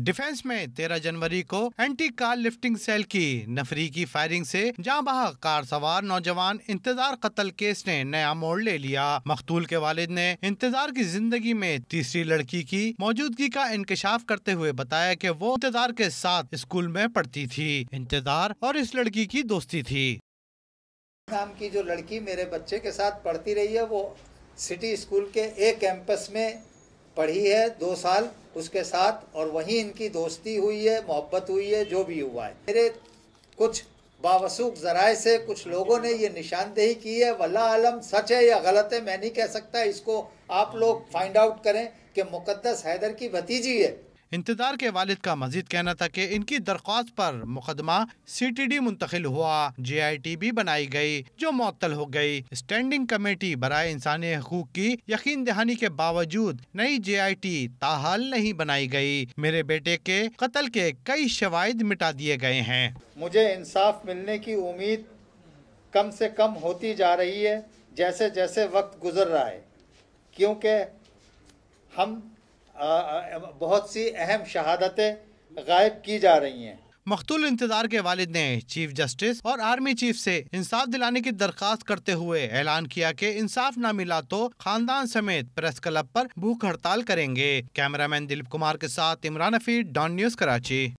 Defence में 13 जनवरी को anti car lifting cell की नफरी की फायरिंग से जाँ बहक कार सवार नौजवान इंतजार कत्ल केस ने नया मोड़ ले लिया। मकतूल के वालिद ने इंतजार की जिंदगी में तीसरी लड़की की मौजूदगी का इंकशाफ करते हुए बताया कि वो इंतजार के साथ स्कूल में पढ़ती थी। इंतजार और इस लड़की की दोस्ती थी। नाम की जो लड़की मेरे बच्चे के साथ पढ़ती रही है, वो सिटी स्कूल के एक कैंपस में पढ़ी है 2 साल उसके साथ, और वहीं इनकी दोस्ती हुई है, मोहब्बत हुई है, जो भी हुआ है। मेरे कुछ बावसूख ज़राए से कुछ लोगों ने ये निशानदेही की है, वल्लाह आलम सच है या गलत है मैं नहीं कह सकता, इसको आप लोग फाइंड आउट करें कि मुक़द्दस हैदर की भतीजी है। इंतजार के वालिद का मजीद कहना था कि इनकी दरख्वास्त पर मुकदमा CTD मुंतकिल हुआ। JIT भी बनाई गई जो मुअत्तल हो गई। स्टैंडिंग कमेटी बराए इंसानी हकूक की यकीन दहानी के बावजूद नई JIT ताहाल नहीं बनाई गई। मेरे बेटे के कत्ल के कई शवाहिद मिटा दिए गए हैं। मुझे इंसाफ मिलने की उम्मीद कम से कम होती जा रही है जैसे जैसे वक्त गुजर रहा है, क्योंकि हम बहुत सी अहम शहादतें गायब की जा रही हैं। मकतूल इंतजार के वालिद ने चीफ जस्टिस और आर्मी चीफ से इंसाफ दिलाने की दरख्वास्त करते हुए ऐलान किया कि इंसाफ न मिला तो खानदान समेत प्रेस क्लब पर भूख हड़ताल करेंगे। कैमरामैन दिलीप कुमार के साथ इमरान हफीज, डॉन न्यूज़, कराची।